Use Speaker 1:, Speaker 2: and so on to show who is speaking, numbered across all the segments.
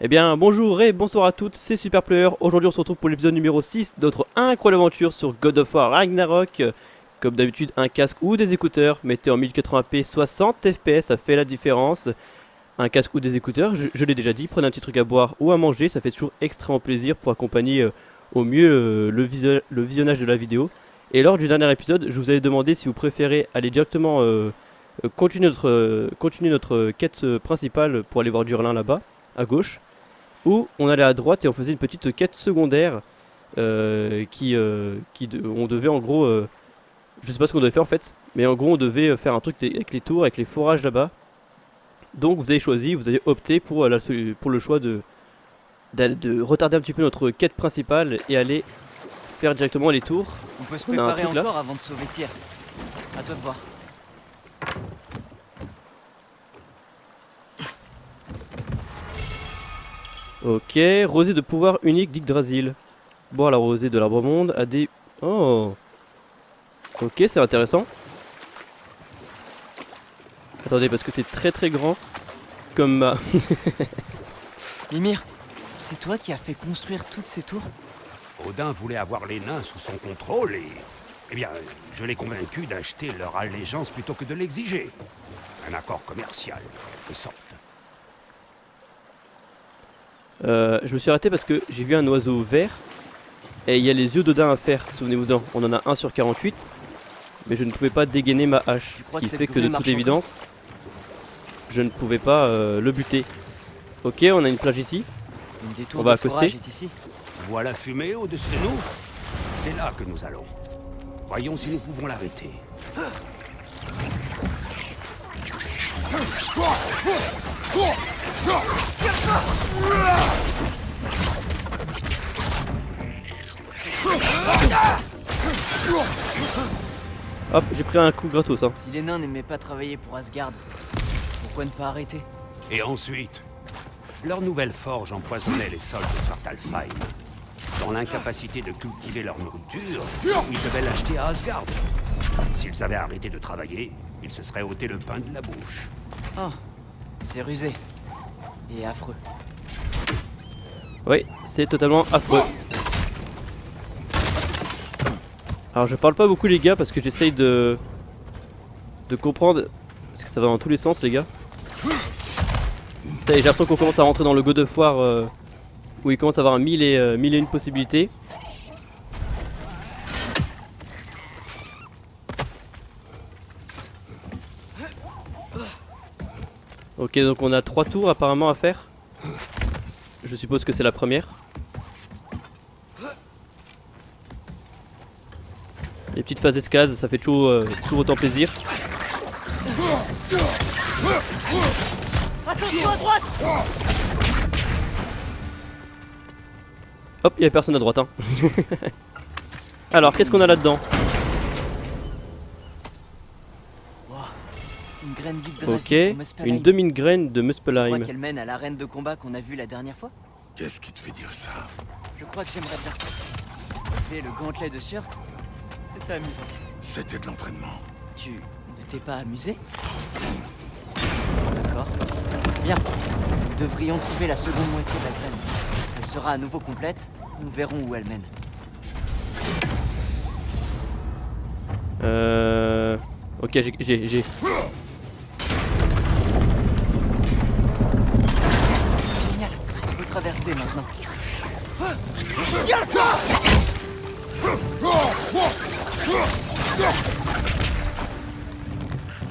Speaker 1: Eh bien, bonjour et bonsoir à toutes, c'est Superplayer. Aujourd'hui, on se retrouve pour l'épisode numéro 6 de notre incroyable aventure sur God of War Ragnarok. Comme d'habitude, un casque ou des écouteurs. Mettez en 1080p 60 fps, ça fait la différence. Un casque ou des écouteurs, je l'ai déjà dit. Prenez un petit truc à boire ou à manger, ça fait toujours extrêmement plaisir pour accompagner au mieux le visionnage de la vidéo. Et lors du dernier épisode, je vous avais demandé si vous préférez aller directement continuer notre quête principale pour aller voir Durlin là-bas, à gauche. Où on allait à droite et on faisait une petite quête secondaire on devait en gros, je sais pas ce qu'on devait faire en fait, mais en gros on devait faire un truc avec les tours, avec les forages là-bas. Donc vous avez choisi, vous avez opté pour, pour le choix de retarder un petit peu notre quête principale et aller faire directement les tours.
Speaker 2: On peut se
Speaker 1: On a un
Speaker 2: préparer
Speaker 1: truc là.
Speaker 2: encore avant de sauver Tyr. À toi de voir.
Speaker 1: Ok, rosée de pouvoir unique d'Yggdrasil. Boire la rosée de l'arbre monde a des... Oh. Ok, c'est intéressant. Attendez, parce que c'est très très grand. Comme ma...
Speaker 2: Mimir, c'est toi qui as fait construire toutes ces tours?
Speaker 3: Odin voulait avoir les nains sous son contrôle et... Eh bien, je l'ai convaincu d'acheter leur allégeance plutôt que de l'exiger. Un accord commercial, en quelque sorte.
Speaker 1: Je me suis arrêté parce que j'ai vu un oiseau vert. Et il y a les yeux d'Odin à faire, souvenez-vous-en. On en a 1 sur 48. Mais je ne pouvais pas dégainer ma hache.
Speaker 2: Tu
Speaker 1: Ce
Speaker 2: crois
Speaker 1: qui
Speaker 2: que
Speaker 1: fait
Speaker 2: cette
Speaker 1: que de
Speaker 2: grue
Speaker 1: toute
Speaker 2: marche
Speaker 1: évidence, je ne pouvais pas le buter. Ok, on a une plage ici.
Speaker 2: Une des tours
Speaker 1: On va
Speaker 2: de forage
Speaker 1: accoster.
Speaker 2: est ici.
Speaker 3: Voilà fumée au-dessus de nous. C'est là que nous allons. Voyons si nous pouvons l'arrêter.
Speaker 1: Hop, j'ai pris un coup gratos. Hein.
Speaker 2: Si les nains n'aimaient pas travailler pour Asgard, pourquoi ne pas arrêter?
Speaker 3: Et ensuite, leur nouvelle forge empoisonnait les sols de Svartalfheim. Dans l'incapacité de cultiver leur nourriture, ils devaient l'acheter à Asgard. S'ils avaient arrêté de travailler, ils se seraient ôté le pain de la bouche.
Speaker 2: Oh, c'est rusé. Et affreux.
Speaker 1: Oui, c'est totalement affreux. Alors je parle pas beaucoup les gars parce que j'essaye de comprendre. Parce que ça va dans tous les sens les gars. Ça y est, j'ai l'impression qu'on commence à rentrer dans le God of War où il commence à avoir mille et une possibilités. Ok, donc on a 3 tours apparemment à faire. Je suppose que c'est la première. Les petites phases d'escalade, ça fait toujours autant plaisir.
Speaker 2: Attention à droite!
Speaker 1: Hop, il n'y a personne à droite. Hein. Alors, qu'est-ce qu'on a là-dedans?
Speaker 2: Wow. Une graine d'Yggdrasil
Speaker 1: Ok,
Speaker 2: pour Muspelheim.
Speaker 1: une demi-graine de
Speaker 2: Tu crois
Speaker 1: Muspelheim.
Speaker 2: qu'elle mène à l'arène de combat qu'on a vue la dernière fois?
Speaker 4: Qu'est-ce qui te fait dire ça?
Speaker 2: Je crois que j'aimerais bien. Et le gantelet de Shirt, c'était amusant.
Speaker 4: C'était de l'entraînement.
Speaker 2: Tu ne t'es pas amusé? D'accord. Bien. Nous devrions trouver la seconde moitié de la graine. Elle sera à nouveau complète. Nous verrons où elle mène.
Speaker 1: Ok, j'ai.
Speaker 2: Génial. On peut traverser maintenant.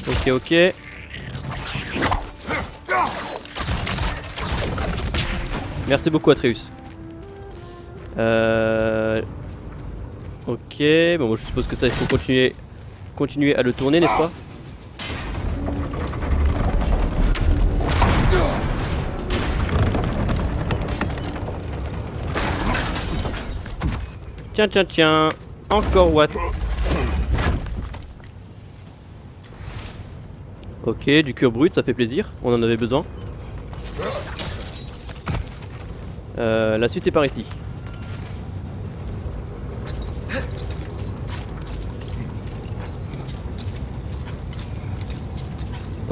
Speaker 1: Ok, ok. Merci beaucoup Atreus. Ok, bon je suppose que ça il faut continuer à le tourner, n'est-ce pas? Tiens, tiens, tiens. Encore what? Ok, du cuir brut, ça fait plaisir. On en avait besoin. La suite est par ici.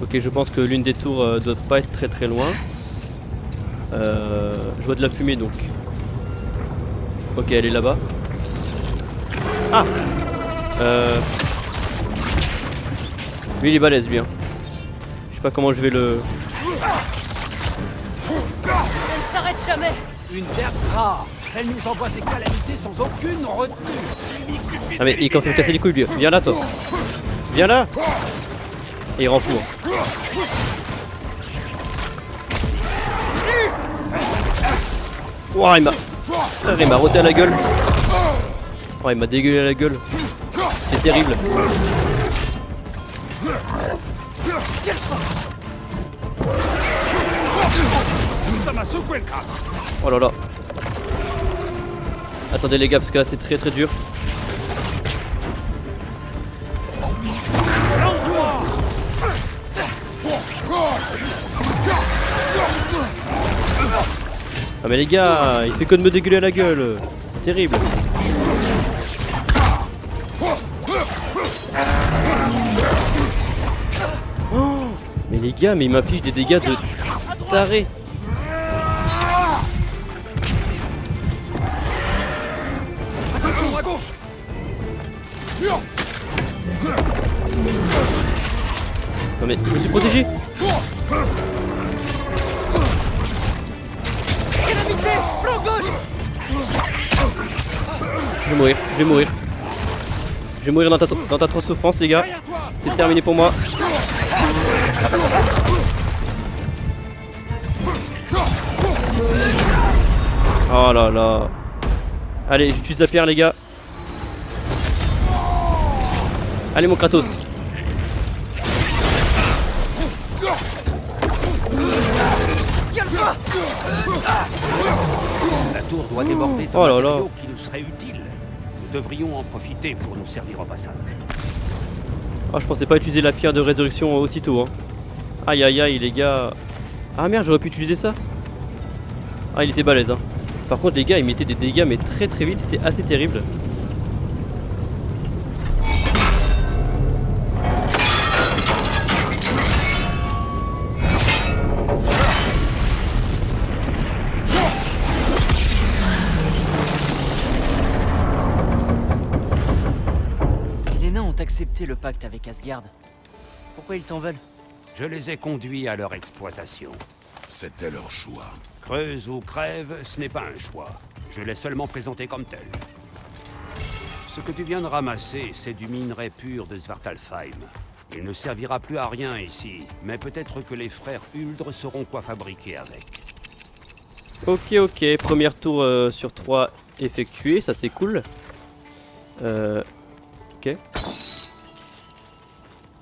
Speaker 1: Ok, je pense que l'une des tours doit pas être très loin. Je vois de la fumée donc. Ok, elle est là-bas. Ah Lui il est balèze lui hein. Je sais pas comment je vais le...
Speaker 2: Elle s'arrête jamais.
Speaker 3: Une Derx rare. Elle nous envoie ses calamités sans aucune retenue.
Speaker 1: Ah mais il commence à me casser les couilles lui. Viens là toi. Viens là. Et il rend fou. Hein. Ouah, il m'a roté à la gueule. Oh, il m'a dégueulé à la gueule. C'est terrible.
Speaker 3: Ça m'a secoué le crâne.
Speaker 1: Oh là là. Attendez les gars parce que là c'est très très dur. Ah mais les gars, il fait que de me dégueuler à la gueule. C'est terrible. Oh, mais les gars, mais il m'affiche des dégâts de taré.
Speaker 3: À gauche.
Speaker 1: Non mais je me suis protégé.
Speaker 2: Calamité, flanc gauche.
Speaker 1: Je vais mourir, je vais mourir. Je vais mourir dans ta trop souffrance les gars. C'est terminé pour moi. Oh là là. Allez, j'utilise la pierre les gars. Allez mon Kratos.
Speaker 3: La tour doit déborder de
Speaker 1: Oh là là.
Speaker 3: matériaux qui nous seraient utiles. Nous devrions en profiter pour nous servir au passage.
Speaker 1: Ah, je pensais pas utiliser la pierre de résurrection aussitôt hein. Aïe aïe aïe les gars. Ah merde, j'aurais pu utiliser ça. Ah, il était balèze hein. Par contre les gars, il mettait des dégâts mais très très vite, c'était assez terrible.
Speaker 2: Si les nains ont accepté le pacte avec Asgard, pourquoi ils t'en veulent?
Speaker 3: Je les ai conduits à leur exploitation.
Speaker 4: C'était leur choix.
Speaker 3: Creuse ou crève, ce n'est pas un choix. Je l'ai seulement présenté comme tel. Ce que tu viens de ramasser, c'est du minerai pur de Svartalfheim. Il ne servira plus à rien ici, mais peut-être que les frères Uldre sauront quoi fabriquer avec.
Speaker 1: Ok, première tour sur 3 effectuée, ça c'est cool. Ok.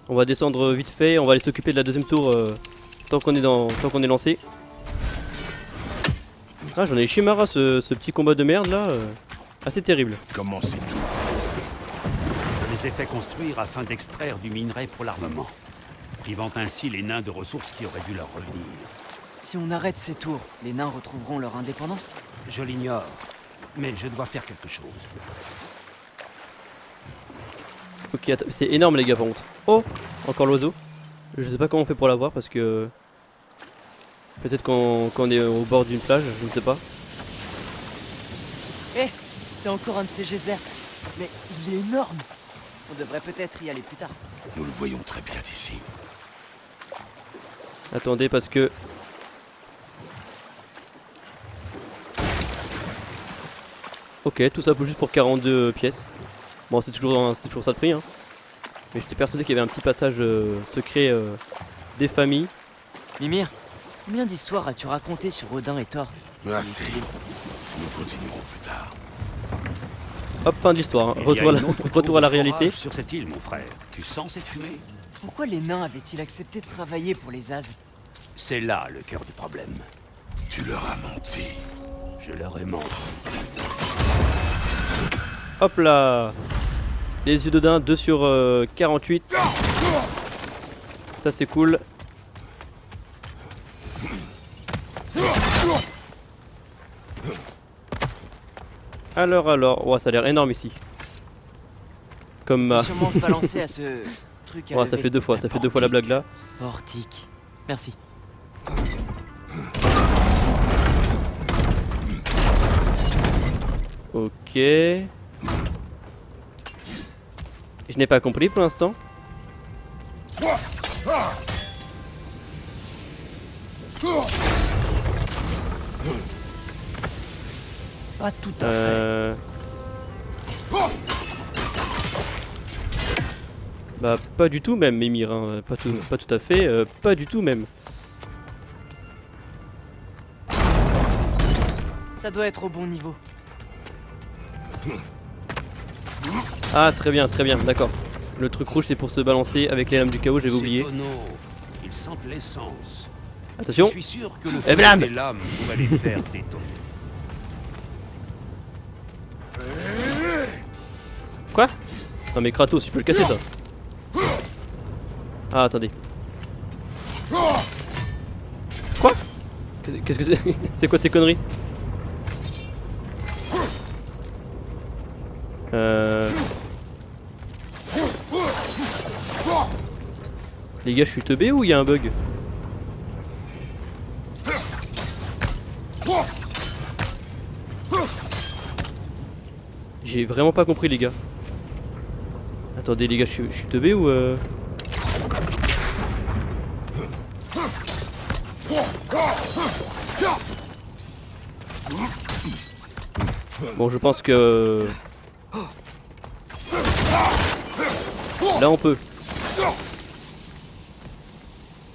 Speaker 1: On va descendre vite fait, on va aller s'occuper de la deuxième tour tant qu'on est lancé. Ah, j'en ai Shimara ce petit combat de merde là, assez terrible.
Speaker 4: Comment c'est tout?
Speaker 3: Je les ai fait construire afin d'extraire du minerai pour l'armement, privant ainsi les nains de ressources qui auraient dû leur revenir.
Speaker 2: Si on arrête ces tours, les nains retrouveront leur indépendance?
Speaker 3: Je l'ignore, mais je dois faire quelque chose.
Speaker 1: Ok, c'est énorme les gars par contre. Oh, encore l'oiseau. Je sais pas comment on fait pour l'avoir parce que... Peut-être qu'on est au bord d'une plage, je ne sais pas.
Speaker 2: Eh, c'est encore un de ces geysers. Mais il est énorme. On devrait peut-être y aller plus tard.
Speaker 4: Nous le voyons très bien d'ici.
Speaker 1: Attendez parce que... Ok, tout ça juste pour 42 pièces. Bon, c'est toujours ça de prix hein. Mais j'étais persuadé qu'il y avait un petit passage secret des familles.
Speaker 2: Mimir, combien d'histoires as-tu raconté sur Odin et Thor?
Speaker 4: Assez. Nous continuerons plus tard.
Speaker 1: Hop, fin de l'histoire. Hein.
Speaker 3: Il y a une autre
Speaker 1: Retour
Speaker 3: tour
Speaker 1: à la
Speaker 3: de
Speaker 1: réalité.
Speaker 3: forage sur cette île, mon frère. Tu sens cette fumée?
Speaker 2: Pourquoi les nains avaient-ils accepté de travailler pour les As?
Speaker 3: C'est là le cœur du problème.
Speaker 4: Tu leur as menti.
Speaker 3: Je leur ai menti.
Speaker 1: Hop là. Les yeux d'Odin, 2 sur 48. Ça c'est cool. Alors, ouais, ça a l'air énorme ici. Comme
Speaker 2: On peut sûrement se balancer à ce truc à
Speaker 1: ouais, ça
Speaker 2: lever.
Speaker 1: fait deux fois la blague là.
Speaker 2: Portique. Merci.
Speaker 1: Ok. Je n'ai pas compris pour l'instant.
Speaker 2: Pas tout à fait.
Speaker 1: Bah pas du tout même Mimir, hein. Pas tout à fait, pas du tout même.
Speaker 2: Ça doit être au bon niveau.
Speaker 1: Ah très bien, d'accord. Le truc rouge c'est pour se balancer avec les lames du chaos, j'avais oublié.
Speaker 3: Ces tonneaux, ils sentent l'essence.
Speaker 1: Attention.
Speaker 3: Je suis sûr que le
Speaker 1: Eh,
Speaker 3: feu
Speaker 1: blam.
Speaker 3: des lames pourrait les faire détonner.
Speaker 1: Quoi? Non mais Kratos, tu peux le casser ça. Ah attendez. Quoi? Qu'est-ce que c'est? C'est quoi ces conneries? Les gars, je suis teubé ou il y a un bug? J'ai vraiment pas compris les gars. Attendez les gars, je suis teubé ou Bon, je pense que là on peut.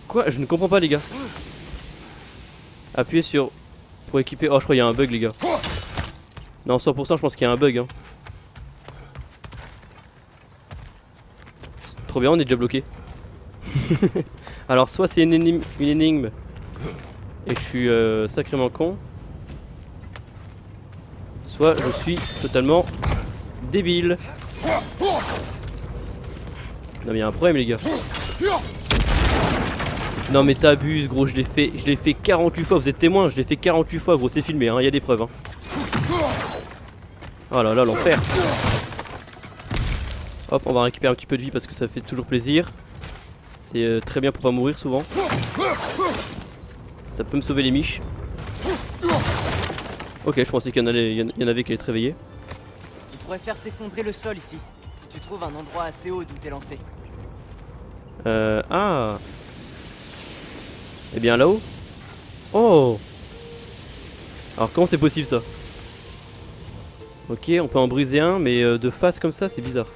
Speaker 1: Quoi? Je ne comprends pas les gars. Appuyez sur pour équiper. Oh, je crois qu'il y a un bug les gars. Non, 100% je pense qu'il y a un bug hein. Trop bien, on est déjà bloqué. Alors soit c'est une énigme et je suis sacrément con, soit je suis totalement débile. Non mais il y a un problème les gars. Non mais t'abuses gros, je l'ai fait 48 fois, vous êtes témoins, je l'ai fait 48 fois gros, c'est filmé hein, y a des preuves hein. Oh là là l'enfer. Hop, on va récupérer un petit peu de vie parce que ça fait toujours plaisir. C'est très bien pour pas mourir souvent. Ça peut me sauver les miches. Ok, je pensais qu'il y en avait qui allaient se réveiller.
Speaker 2: On pourrait faire s'effondrer le sol ici, si tu trouves un endroit assez haut d'où t'es lancé.
Speaker 1: Ah. Eh bien là-haut. Oh. Alors comment c'est possible ça? Ok, on peut en briser un, mais de face comme ça, c'est bizarre.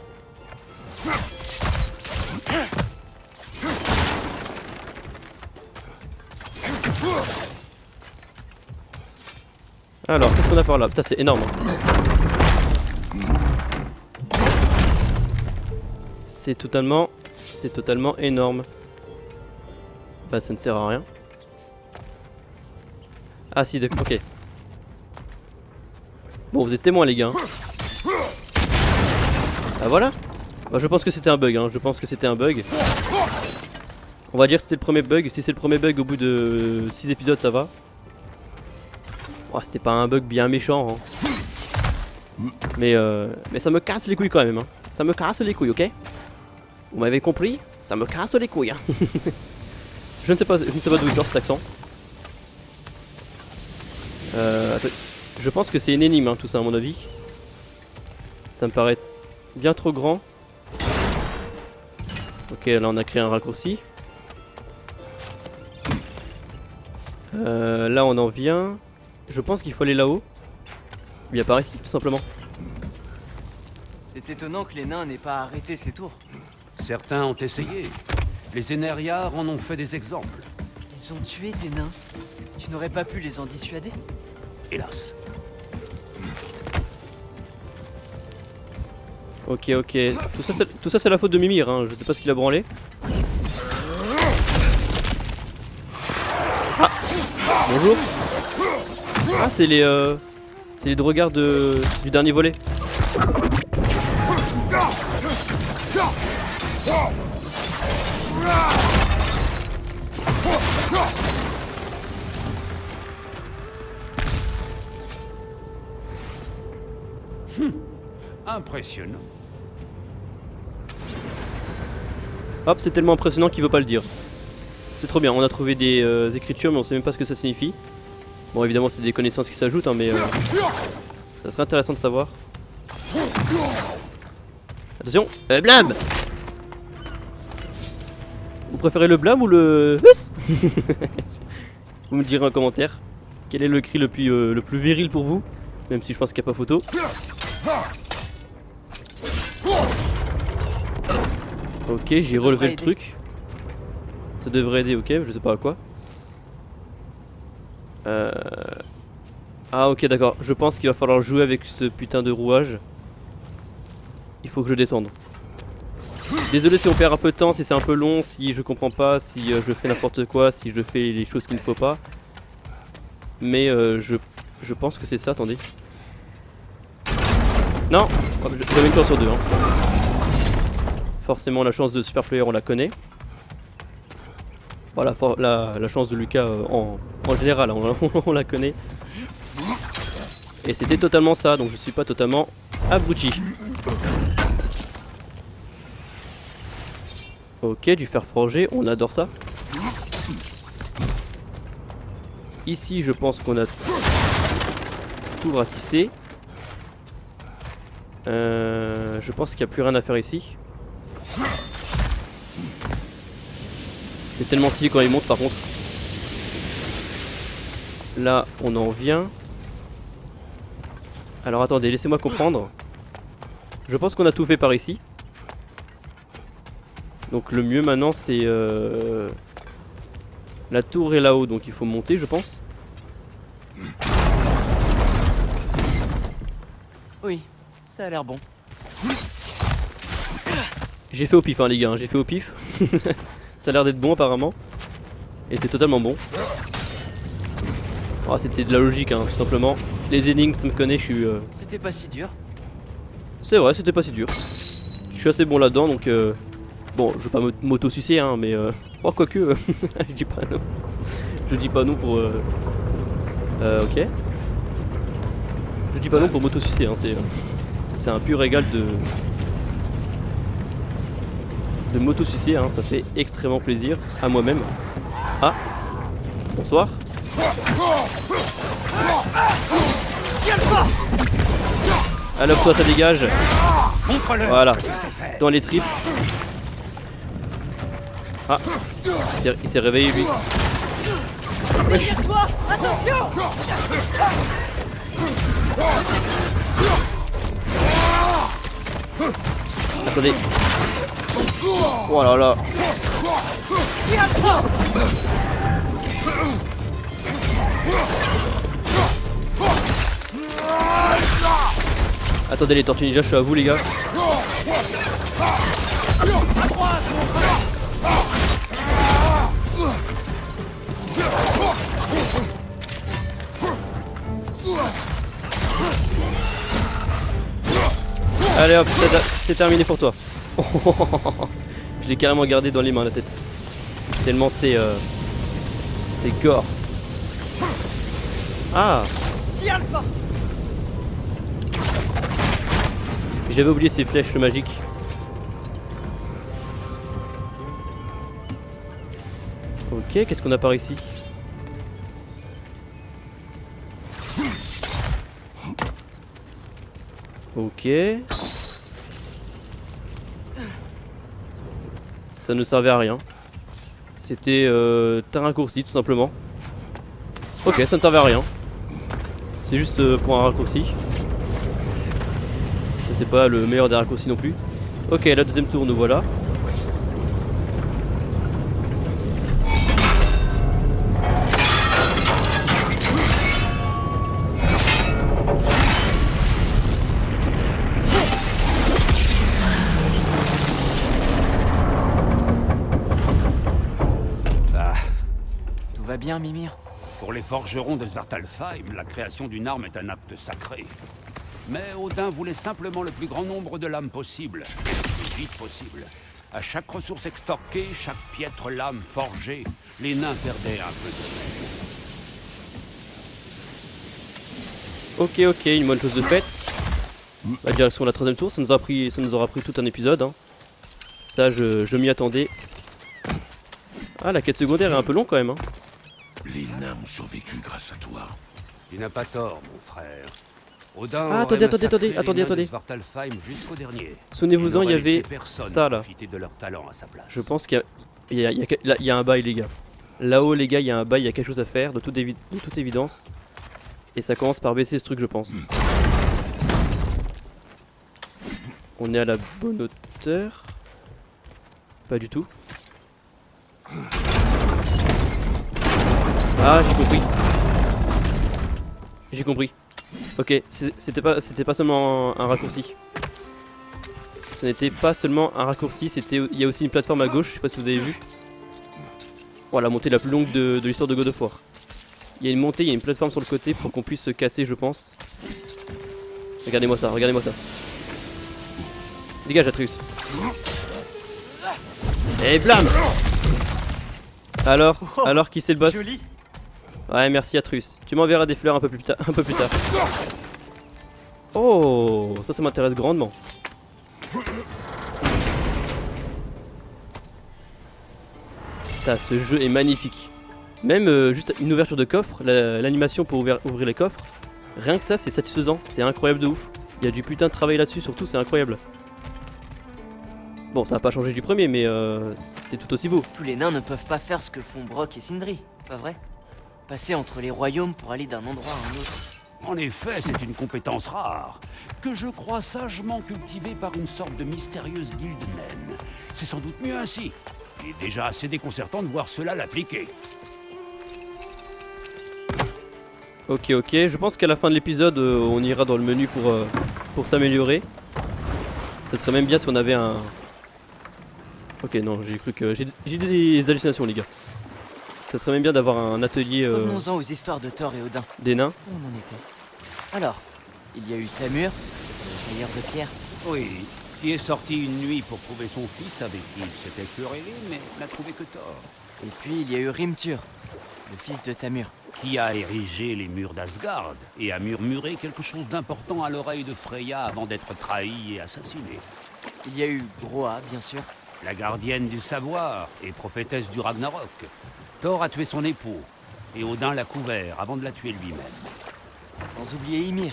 Speaker 1: Alors, qu'est-ce qu'on a par là? Putain, c'est énorme. C'est totalement énorme. Bah, ça ne sert à rien. Ah si, d'accord, ok. Bon, vous êtes témoins les gars. Ah voilà. Bah, je pense que c'était un bug, hein. Je pense que c'était un bug. On va dire que c'était le premier bug. Si c'est le premier bug au bout de 6 épisodes, ça va. Oh, c'était pas un bug bien méchant hein. Mais ça me casse les couilles quand même hein. Ça me casse les couilles, ok? Vous m'avez compris? Ça me casse les couilles hein. Je ne sais pas d'où il sort cet accent. Attends. Je pense que c'est une énigme hein, tout ça à mon avis. Ça me paraît bien trop grand. Ok, là on a créé un raccourci. Là on en vient. Je pense qu'il faut aller là-haut. Bien par ici tout simplement.
Speaker 2: C'est étonnant que les nains n'aient pas arrêté ces tours.
Speaker 3: Certains ont essayé. Les Énériards en ont fait des exemples.
Speaker 2: Ils ont tué des nains. Tu n'aurais pas pu les en dissuader?
Speaker 3: Hélas.
Speaker 1: Ok, ok. Tout ça c'est la faute de Mimir, hein. Je sais pas ce qu'il a branlé. Ah. Bonjour. Ah, c'est les drogards du dernier volet.
Speaker 3: Impressionnant.
Speaker 1: Hop, c'est tellement impressionnant qu'il veut pas le dire. C'est trop bien, on a trouvé des écritures mais on sait même pas ce que ça signifie. Bon évidemment c'est des connaissances qui s'ajoutent hein, mais Ça serait intéressant de savoir. Attention, blâme. Vous préférez le blâme ou le Huss? Vous me direz en commentaire quel est le cri le plus viril pour vous, même si je pense qu'il n'y a pas photo. Ok, j'ai relevé le truc. Ça devrait aider, ok, je sais pas à quoi. Ah ok d'accord, je pense qu'il va falloir jouer avec ce putain de rouage. Il faut que je descende. Désolé si on perd un peu de temps, si c'est un peu long, si je comprends pas, si je fais n'importe quoi, si je fais les choses qu'il ne faut pas. Mais je pense que c'est ça, attendez. Non, j'avais une chance sur deux. Hein. Forcément la chance de Super Player on la connaît. Bon, la chance de Lucas en général on la connaît. Et c'était totalement ça, donc je suis pas totalement abruti. Ok, du fer forgé, on adore ça. Ici je pense qu'on a tout ratissé. Je pense qu'il n'y a plus rien à faire ici. C'est tellement stylé quand il monte par contre. Là on en vient. Alors attendez, laissez-moi comprendre. Je pense qu'on a tout fait par ici. Donc le mieux maintenant c'est la tour est là-haut, donc il faut monter je pense.
Speaker 2: Oui, ça a l'air bon.
Speaker 1: J'ai fait au pif hein les gars, hein, j'ai fait au pif. Ça a l'air d'être bon apparemment. Et c'est totalement bon. Oh, c'était de la logique hein, tout simplement. Les énigmes ça me connaît, je suis...
Speaker 2: C'était pas si dur.
Speaker 1: C'est vrai, c'était pas si dur. Je suis assez bon là-dedans donc... Bon, je vais pas m'auto-sucer hein, mais... Oh quoique, je dis pas non. Je dis pas non pour... ok. Je dis pas non pour m'auto-sucer hein, c'est un pur régal de m'auto-sucer hein, ça fait extrêmement plaisir à moi-même. Ah, bonsoir. Alors toi ça dégage. Voilà, dans les tripes. Ah, il s'est réveillé lui.
Speaker 2: Derrière-toi, attention!
Speaker 1: Attendez. Oh là là. Attendez les tortues ninja, je suis à vous les gars. Allez hop, c'est terminé pour toi. Je l'ai carrément gardé dans les mains la tête. Tellement c'est gore. Ah, j'avais oublié ces flèches magiques. Ok, qu'est-ce qu'on a par ici? Ok. Ça ne servait à rien. C'était un raccourci tout simplement. Ok, ça ne servait à rien. C'est juste pour un raccourci. C'est pas le meilleur des raccourcis non plus. Ok, la deuxième tour nous voilà.
Speaker 2: Tout va bien, Mimir?
Speaker 3: Pour les forgerons de Svartalfheim, la création d'une arme est un acte sacré. Mais Odin voulait simplement le plus grand nombre de lames possible, et le plus vite possible. À chaque ressource extorquée, chaque piètre lame forgée, les nains perdaient un peu de
Speaker 1: Ok, ok, une bonne chose de faite. La direction de la troisième tour, ça nous aura pris tout un épisode. Hein. Ça, je m'y attendais. Ah, la quête secondaire est un peu longue quand même. Hein.
Speaker 4: Les nains ont survécu grâce à toi.
Speaker 3: Tu n'as pas tort, mon frère. Odin
Speaker 1: Ah,
Speaker 3: aurait massacré
Speaker 1: attendez,
Speaker 3: les nains de
Speaker 1: attendez.
Speaker 3: Svartalfheim jusqu'au dernier.
Speaker 1: Souvenez-vous-en, il y
Speaker 3: n'aurait laissé
Speaker 1: avait
Speaker 3: personne
Speaker 1: ça là.
Speaker 3: profiter de leur talent à sa place.
Speaker 1: Je pense qu'il y a un bail, les gars. Là-haut, les gars, il y a un bail, il y a quelque chose à faire, de toute évidence. Et ça commence par baisser ce truc, je pense. On est à la bonne hauteur. Pas du tout. Ah, j'ai compris. J'ai compris. Ok, c'était pas seulement un raccourci. Ce n'était pas seulement un raccourci, il y a aussi une plateforme à gauche, je sais pas si vous avez vu. Oh, la montée la plus longue de l'histoire de God of War. Il y a une montée, il y a une plateforme sur le côté pour qu'on puisse se casser, je pense. Regardez-moi ça, regardez-moi ça. Dégage, Atreus. Et blam. Alors qui c'est le boss?
Speaker 2: Joli.
Speaker 1: Ouais, merci Atreus. Tu m'enverras des fleurs un peu plus tard. Oh, ça m'intéresse grandement. Putain, ce jeu est magnifique. Même juste une ouverture de coffre, l'animation pour ouvrir les coffres, rien que ça c'est satisfaisant, c'est incroyable de ouf. Il y a du putain de travail là-dessus, surtout c'est incroyable. Bon, ça n'a pas changé du premier, mais c'est tout aussi beau.
Speaker 2: Tous les nains ne peuvent pas faire ce que font Brock et Sindri, pas vrai? Passer entre les royaumes pour aller d'un endroit à un autre.
Speaker 3: En effet, c'est une compétence rare, que je crois sagement cultivée par une sorte de mystérieuse guilde naine. C'est sans doute mieux ainsi. Il est déjà assez déconcertant de voir cela l'appliquer.
Speaker 1: Ok, je pense qu'à la fin de l'épisode, on ira dans le menu pour s'améliorer. Ça serait même bien si on avait un... Ok, non, j'ai cru que... J'ai des hallucinations, les gars. Ça serait même bien d'avoir un atelier
Speaker 2: Revenons-en aux histoires de Thor et Odin.
Speaker 1: des nains.
Speaker 2: Où on en était? Alors, il y a eu Tamur, le tailleur de pierre.
Speaker 3: Oui, qui est sorti une nuit pour trouver son fils avec qui il s'était querellé, mais n'a trouvé que tort.
Speaker 2: Et puis il y a eu Rimtur, le fils de Tamur.
Speaker 3: Qui a érigé les murs d'Asgard et a murmuré quelque chose d'important à l'oreille de Freya avant d'être trahi et assassiné.
Speaker 2: Il y a eu Groa, bien sûr.
Speaker 3: La gardienne du savoir et prophétesse du Ragnarok. Thor a tué son époux, et Odin l'a couvert avant de la tuer lui-même.
Speaker 2: Sans oublier Ymir,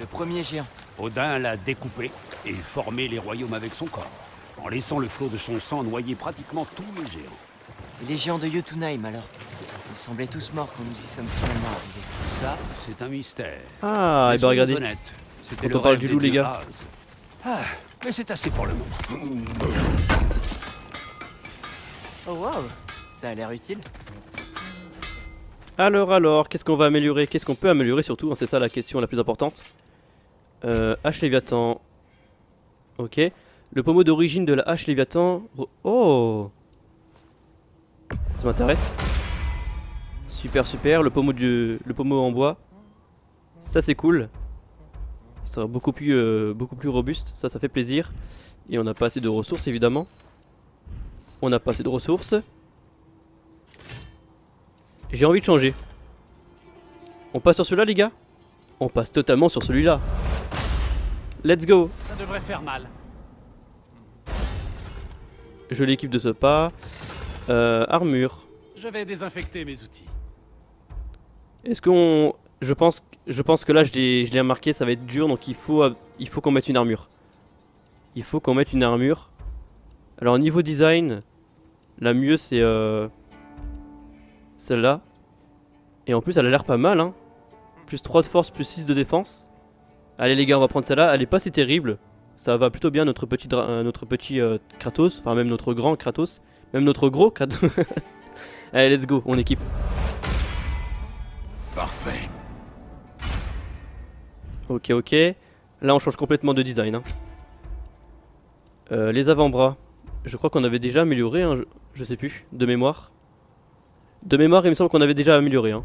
Speaker 2: le premier géant.
Speaker 3: Odin l'a découpé et formé les royaumes avec son corps, en laissant le flot de son sang noyer pratiquement tous les géants.
Speaker 2: Et les géants de Jotunheim alors? Ils semblaient tous morts quand nous y sommes finalement arrivés.
Speaker 3: Ça, c'est un mystère.
Speaker 1: Ah,
Speaker 3: Mais
Speaker 1: et bah regardez.
Speaker 3: soyons honnêtes, c'était
Speaker 1: Quand
Speaker 3: le
Speaker 1: on parle
Speaker 3: rêve
Speaker 1: du
Speaker 3: des
Speaker 1: loup, les
Speaker 3: dieux
Speaker 1: gars.
Speaker 3: As. Ah, mais c'est assez pour le moment.
Speaker 2: Oh waouh, ça a l'air utile.
Speaker 1: Alors, qu'est-ce qu'on va améliorer? Qu'est-ce qu'on peut améliorer surtout, hein, c'est ça la question la plus importante. Hache Léviathan. Ok. Le pommeau d'origine de la hache Léviathan. Oh, ça m'intéresse. Super. Le pommeau en bois. Ça c'est cool. Ça sera beaucoup plus robuste. Ça fait plaisir. Et on n'a pas assez de ressources évidemment. J'ai envie de changer. On passe sur celui-là les gars? On passe totalement sur celui-là. Let's go.
Speaker 5: Ça devrait faire mal.
Speaker 1: Je l'équipe de ce pas. Armure.
Speaker 5: Je vais désinfecter mes outils.
Speaker 1: Est-ce qu'on... Je pense que là je l'ai remarqué, ça va être dur, donc il faut qu'on mette une armure. Il faut qu'on mette une armure. Alors niveau design, la mieux c'est celle-là. Et en plus elle a l'air pas mal hein. Plus 3 de force, plus 6 de défense. Allez les gars, on va prendre celle-là, elle est pas si terrible. Ça va plutôt bien notre petit Kratos, enfin même notre grand Kratos. Même notre gros Kratos. Allez let's go, on équipe.
Speaker 4: Parfait.
Speaker 1: Ok. Là on change complètement de design hein. Les avant-bras. Je crois qu'on avait déjà amélioré hein, je sais plus, de mémoire. De mémoire il me semble qu'on avait déjà amélioré hein.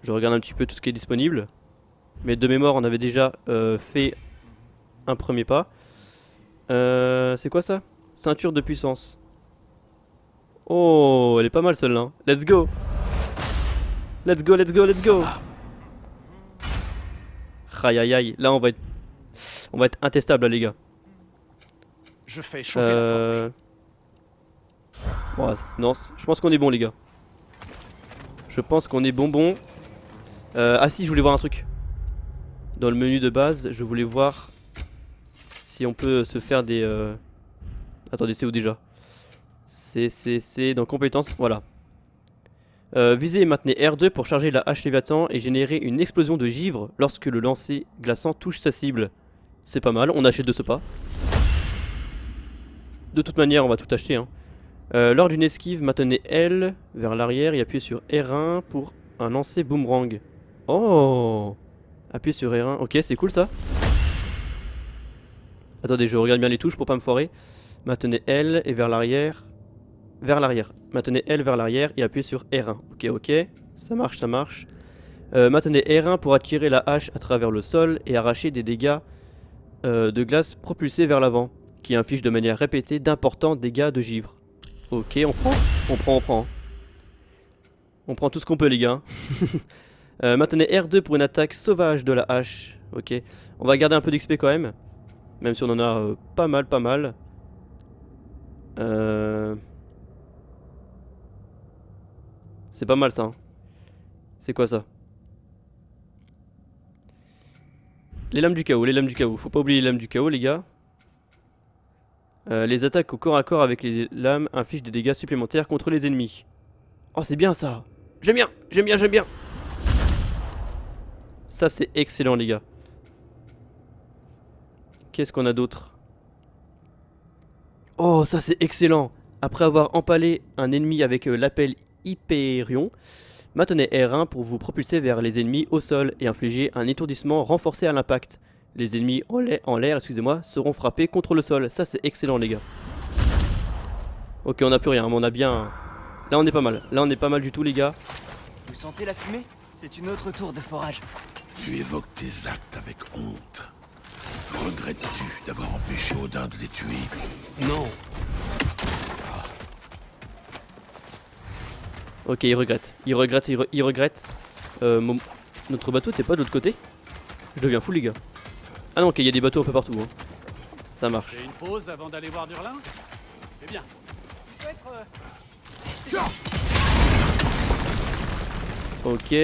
Speaker 1: Je regarde un petit peu tout ce qui est disponible. Mais de mémoire on avait déjà fait un premier pas. C'est quoi ça? Ceinture de puissance. Oh, elle est pas mal celle-là hein. Let's go. Let's go. Aïe. Là on va être intestable là, les gars.
Speaker 5: Je fais chauffer la forge.
Speaker 1: Bon, non, je pense qu'on est bon les gars. Je pense qu'on est bon. Ah si, je voulais voir un truc. dans le menu de base, je voulais voir si on peut se faire des... Attendez, c'est où déjà? C'est dans compétences, voilà. Visez et maintenez R2 pour charger la hache Léviathan et générer une explosion de givre lorsque le lancer glaçant touche sa cible. C'est pas mal, on achète de ce pas. De toute manière, on va tout acheter. Hein. Lors d'une esquive, maintenez L vers l'arrière et appuyez sur R1 pour un lancer boomerang. Oh! Appuyez sur R1, ok, c'est cool ça. Attendez, je regarde bien les touches pour pas me foirer. Maintenez L et vers l'arrière. Vers l'arrière. Maintenez L vers l'arrière et appuyez sur R1. Ok, ok. Ça marche, ça marche. Maintenez R1 pour attirer la hache à travers le sol et arracher des dégâts de glace propulsés vers l'avant, qui inflige de manière répétée d'importants dégâts de givre. Ok, on prend. On prend. On prend tout ce qu'on peut, les gars. Maintenez R2 pour une attaque sauvage de la hache. Ok. On va garder un peu d'XP quand même. Même si on en a pas mal. C'est pas mal ça. Hein. C'est quoi ça? Les lames du chaos, Faut pas oublier les lames du chaos, les gars. Les attaques au corps à corps avec les lames infligent des dégâts supplémentaires contre les ennemis. Oh, c'est bien ça. J'aime bien. Ça, c'est excellent, les gars. Qu'est-ce qu'on a d'autre? Oh, ça, c'est excellent. Après avoir empalé un ennemi avec l'appel Hyperion, maintenez R1 pour vous propulser vers les ennemis au sol et infliger un étourdissement renforcé à l'impact. Les ennemis en l'air, excusez-moi, seront frappés contre le sol. Ça, c'est excellent, les gars. Ok, on n'a plus rien, mais on a bien... Là, on est pas mal. Là, on est pas mal du tout, les gars.
Speaker 2: Vous sentez la fumée? C'est une autre tour de forage.
Speaker 4: Tu évoques tes actes avec honte. Regrettes-tu d'avoir empêché Odin de les tuer?
Speaker 3: Non.
Speaker 1: Ok, il regrette. Notre bateau t'es pas de l'autre côté? Je deviens fou, les gars. Ah non, ok, il y a des bateaux un peu partout. Hein. Ça marche.
Speaker 5: J'ai une pause avant d'aller voir Durlin. C'est bien.
Speaker 1: Ok.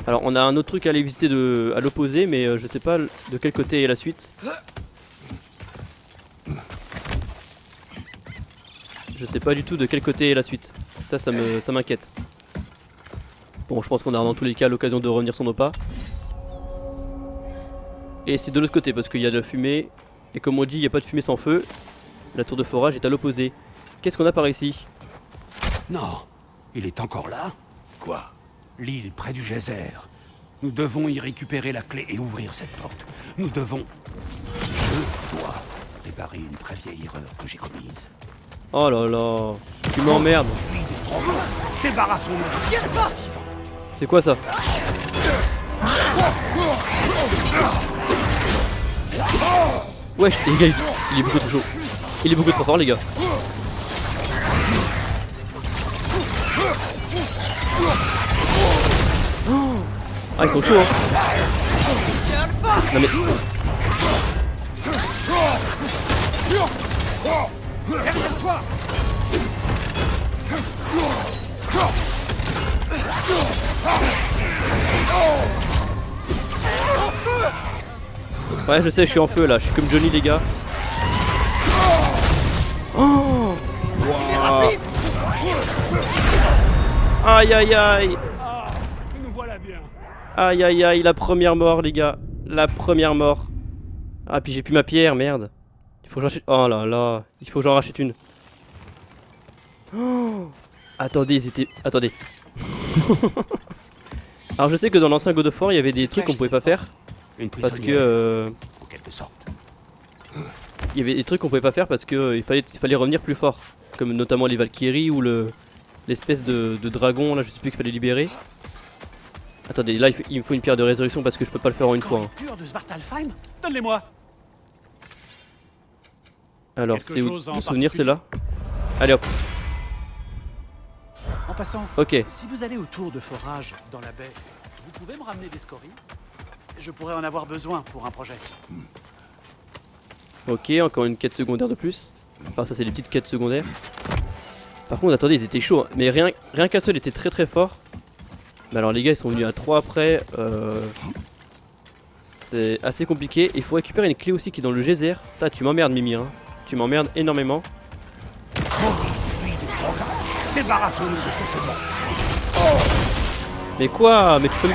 Speaker 1: Alors, on a un autre truc à aller visiter à l'opposé, mais je sais pas de quel côté est la suite. Je sais pas du tout de quel côté est la suite. Ça m'inquiète. Bon, je pense qu'on a dans tous les cas l'occasion de revenir sur nos pas. Et c'est de l'autre côté parce qu'il y a de la fumée. Et comme on dit, il n'y a pas de fumée sans feu. La tour de forage est à l'opposé. Qu'est-ce qu'on a par ici?
Speaker 3: Non. Il est encore là?
Speaker 4: Quoi?
Speaker 3: L'île près du geyser. Nous devons y récupérer la clé et ouvrir cette porte. Nous devons... Je dois réparer une très vieille erreur que j'ai commise.
Speaker 1: Oh là là, tu m'emmerdes.
Speaker 3: Débarrassons-nous.
Speaker 1: C'est quoi ça? Wesh, les gars, il est beaucoup trop chaud. Il est beaucoup trop fort, les gars. Oh. Ah, ils sont chauds, hein. Non mais... Ouais, je sais, je suis en feu là, je suis comme Johnny, les gars. Oh wow. Aïe aïe aïe.
Speaker 3: Nous voilà bien.
Speaker 1: Aïe aïe aïe, la première mort, les gars. La première mort. Ah, puis j'ai plus ma pierre, merde. Il faut que j'en rachète... Oh là là, il faut que j'en rachète une. Oh. Attendez, ils étaient... Attendez. Alors je sais que dans l'ancien God of War, il y avait des trucs qu'on pouvait pas faire. Parce que...
Speaker 3: En quelque sorte.
Speaker 1: Il y avait des trucs qu'on pouvait pas faire parce que il fallait revenir plus fort. Comme notamment les Valkyries ou l'espèce de dragon, là je sais plus qu'il fallait libérer. Attendez, là il me faut une pierre de résurrection parce que je peux pas le faire en une fois. Hein.
Speaker 5: De Svartalfheim? Donne-les-moi.
Speaker 1: Alors c'est où? Le souvenir c'est là. Allez hop.
Speaker 5: En passant,
Speaker 1: ok.
Speaker 5: Si vous allez au tour de forage dans la baie, vous pouvez me ramener des scories? Je pourrais en avoir besoin pour un projet.
Speaker 1: Ok, encore une quête secondaire de plus. Enfin ça c'est les petites quêtes secondaires. Par contre attendez, ils étaient chauds. Mais rien qu'un seul était très très fort. Mais alors les gars ils sont venus à 3 après. C'est assez compliqué. Il faut récupérer une clé aussi qui est dans le geyser. Putain, tu m'emmerdes Mimi, hein. Tu m'emmerdes énormément.
Speaker 3: Débarrassons-nous de ce monstre.
Speaker 1: Mais quoi? Mais tu peux me...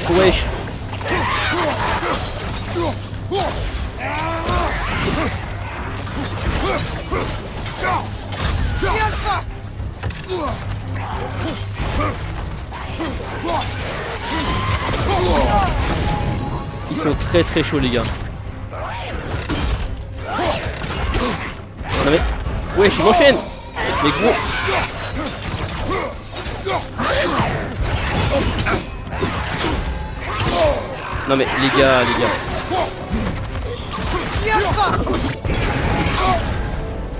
Speaker 1: Ah, wesh. Ils sont très chauds les gars. Non mais... Wesh, il m'enchaîne. Mais gros... Non mais les gars.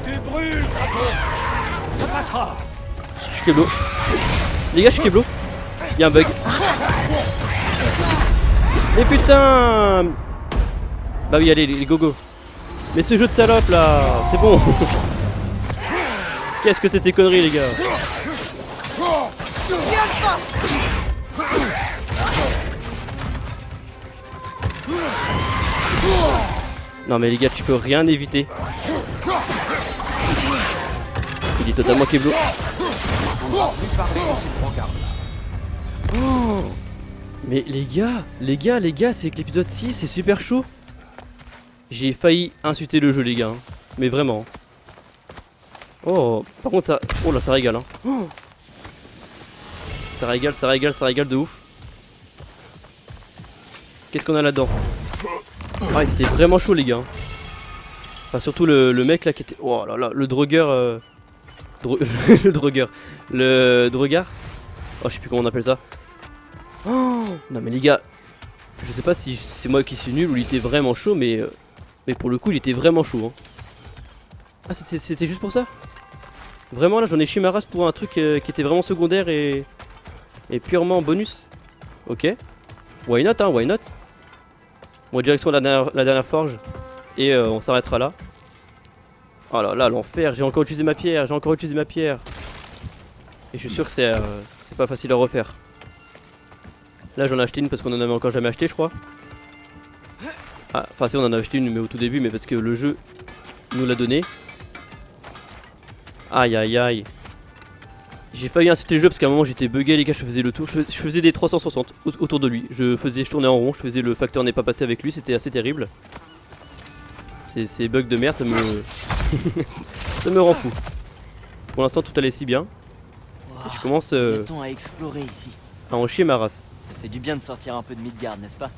Speaker 3: Tu brûles, ça passera.
Speaker 1: Je suis Keblo. Les gars, je suis Keblo. Il y a un bug. Mais putain. Bah oui, allez, les gogo. Mais ce jeu de salope là, c'est bon. Qu'est-ce que c'est ces conneries les gars? Non mais les gars, tu peux rien éviter. Il est totalement Keblo. Oh. Mais les gars, c'est que l'épisode 6 c'est super chaud. J'ai failli insulter le jeu les gars, hein. Mais vraiment. Oh, par contre ça... Oh là, ça régale hein. Oh. Ça régale de ouf. Qu'est-ce qu'on a là-dedans? Ah, c'était vraiment chaud les gars. Enfin surtout le mec là qui était... Oh là là, le drogueur... le drogueur. Le drogard. Oh, je sais plus comment on appelle ça. Oh non mais les gars, je sais pas si c'est moi qui suis nul ou il était vraiment chaud, mais pour le coup il était vraiment chaud hein. Ah c'était juste pour ça? Vraiment là j'en ai chié ma race pour un truc qui était vraiment secondaire et purement bonus. Ok. Why not hein, why not. Bon, direction la dernière forge. Et on s'arrêtera là. Oh là là, l'enfer, j'ai encore utilisé ma pierre. Et je suis sûr que c'est pas facile à refaire. Là j'en ai acheté une parce qu'on en avait encore jamais acheté je crois. Ah, enfin si on en a acheté une mais au tout début, mais parce que le jeu nous l'a donné. Aïe aïe aïe. J'ai failli inciter le jeu parce qu'à un moment j'étais bugué les gars, je faisais le tour, je faisais des 360 autour de lui. Je tournais en rond, je faisais le facteur n'est pas passé avec lui, c'était assez terrible. Ces bugs de merde, ça me... ça me rend fou. Pour l'instant tout allait si bien.
Speaker 2: Wow,
Speaker 1: Et je commence
Speaker 2: à explorer ici.
Speaker 1: à en chier ma race.
Speaker 2: Ça fait du bien de sortir un peu de Midgard, n'est-ce pas?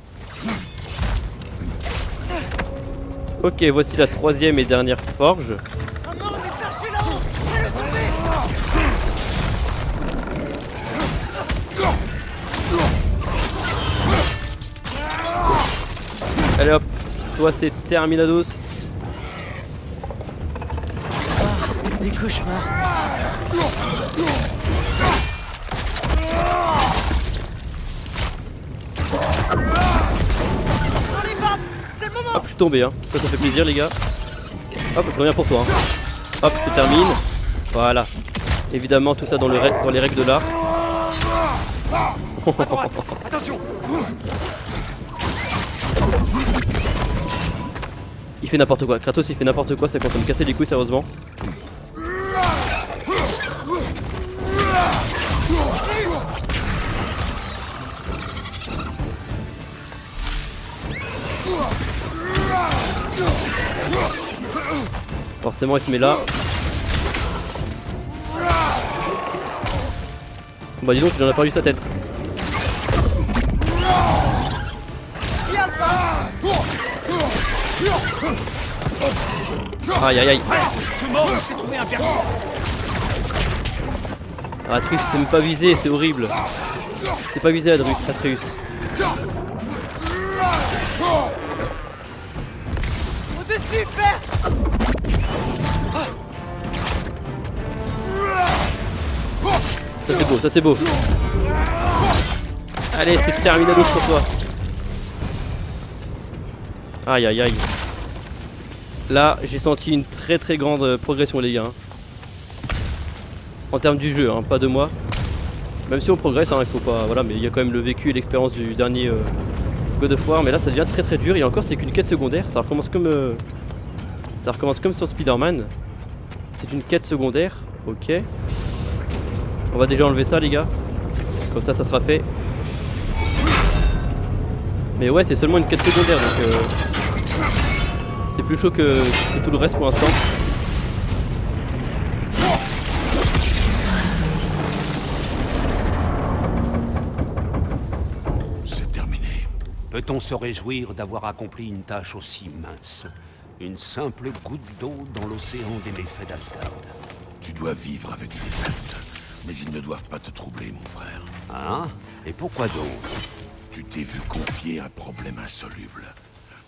Speaker 1: Ok, voici la troisième et dernière forge. Allez hop, toi c'est Terminados.
Speaker 2: Des cauchemars.
Speaker 1: Hop, je suis tombé hein. Ça fait plaisir les gars. Hop, je reviens pour toi hein. Hop, je termine. Voilà. Évidemment tout ça dans les règles de l'art.
Speaker 3: Attention.
Speaker 1: Il fait n'importe quoi, Kratos il fait n'importe quoi, ça commence à me casser les couilles sérieusement. Forcément il se met là. Bah dis donc il en a perdu sa tête. Aïe aïe aïe.
Speaker 3: Ce mort s'est trouvé un perso.
Speaker 1: Atreus c'est même pas visé, c'est horrible. C'est pas visé Atreus.
Speaker 2: Au-dessus, père.
Speaker 1: Ça c'est beau, ça c'est beau. Allez, c'est Terminados pour toi. Aïe aïe aïe. Là, j'ai senti une très grande progression les gars. En termes du jeu, hein, pas de moi. Même si on progresse, hein, il faut pas. Voilà, mais il y a quand même le vécu et l'expérience du dernier God of War. Mais là, ça devient très très dur. Et encore, c'est qu'une quête secondaire. Ça recommence comme sur Spider-Man. C'est une quête secondaire. Ok. On va déjà enlever ça, les gars. Comme ça sera fait. Mais ouais, c'est seulement une quête secondaire, donc c'est plus chaud que tout le reste pour l'instant.
Speaker 4: C'est terminé.
Speaker 3: Peut-on se réjouir d'avoir accompli une tâche aussi mince? Une simple goutte d'eau dans l'océan des méfaits d'Asgard.
Speaker 4: Tu dois vivre avec tes actes, mais ils ne doivent pas te troubler, mon frère.
Speaker 3: Hein? Et pourquoi donc?
Speaker 4: Tu t'es vu confier un problème insoluble.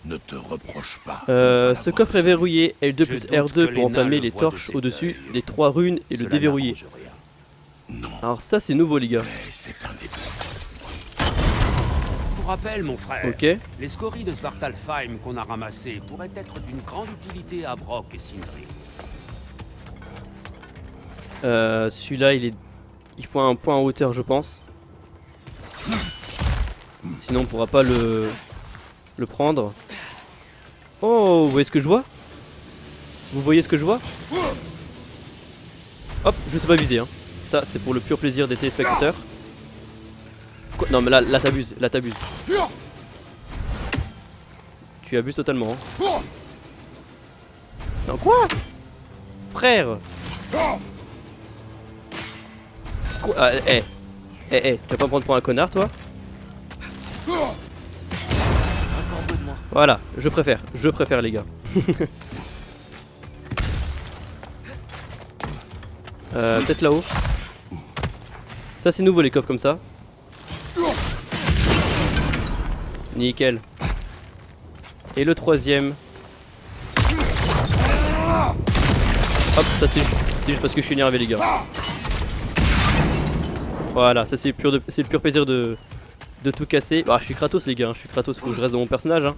Speaker 4: Ne te reproche pas.
Speaker 1: Ce coffre est verrouillé. L2 plus
Speaker 3: Je doute que
Speaker 1: R2 pour
Speaker 3: les
Speaker 1: enflammer
Speaker 3: nains
Speaker 1: les
Speaker 3: le voient de
Speaker 1: torches
Speaker 3: ses
Speaker 1: au-dessus
Speaker 3: œils.
Speaker 1: des 3 runes et le
Speaker 3: Cela
Speaker 1: déverrouiller.
Speaker 3: n'arrange rien.
Speaker 4: Non,
Speaker 1: Alors ça c'est nouveau, les gars.
Speaker 4: mais c'est un début.
Speaker 3: Pour rappel, mon frère,
Speaker 1: Ok.
Speaker 3: les scories de Svartalfheim qu'on a ramassées pourraient être d'une grande utilité à Brok et Sindri.
Speaker 1: Celui-là il faut un point en hauteur, je pense. Sinon on pourra pas le prendre. Oh, vous voyez ce que je vois? Vous voyez ce que je vois? Hop, je sais pas viser, hein. Ça c'est pour le pur plaisir des téléspectateurs. Quoi? Non mais là t'abuses, là t'abuses. Tu abuses totalement, hein. Non quoi? Frère. Quoi? Ah, tu vas pas me prendre pour un connard, toi?
Speaker 2: Un corbeau de moi.
Speaker 1: Voilà, je préfère les gars. Peut-être là-haut. Ça c'est nouveau, les coffres comme ça. Nickel. Et le troisième. Hop, ça c'est juste parce que je suis énervé, les gars. Voilà, ça c'est le pur plaisir de tout casser. Ah, je suis Kratos, les gars, hein. Je suis Kratos, faut que je reste dans mon personnage, hein.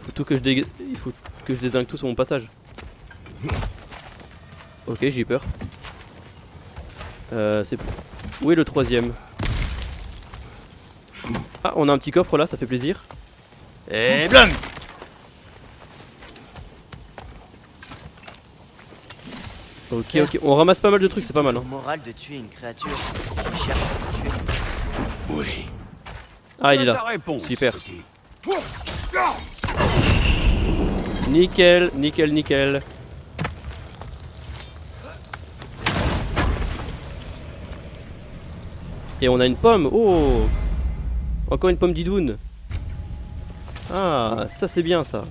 Speaker 1: Il faut que je désingue tout sur mon passage. Ok, j'ai eu peur. Où est le troisième? Ah, on a un petit coffre là, ça fait plaisir. Et blam! Ok, on ramasse pas mal de trucs, c'est pas mal, hein.
Speaker 2: Moral de tuer une créature. Je cherche à la tuer.
Speaker 4: Oui,
Speaker 1: Ah, il est
Speaker 3: Ta
Speaker 1: là.
Speaker 3: réponse,
Speaker 1: Super.
Speaker 3: petit.
Speaker 1: Nickel, nickel, nickel. Et on a une pomme. Oh, encore une pomme d'idoune. Ah, ça c'est bien ça.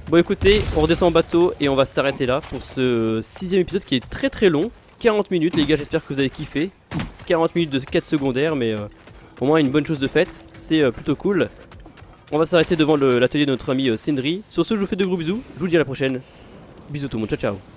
Speaker 1: Bon écoutez, on redescend en bateau et on va s'arrêter là pour ce 6ème épisode qui est très très long. 40 minutes les gars, j'espère que vous avez kiffé. 40 minutes de quête secondaire, mais au moins une bonne chose de faite. C'est plutôt cool. On va s'arrêter devant l'atelier de notre ami Sindri. Sur ce, je vous fais de gros bisous. Je vous dis à la prochaine. Bisous tout le monde, ciao ciao.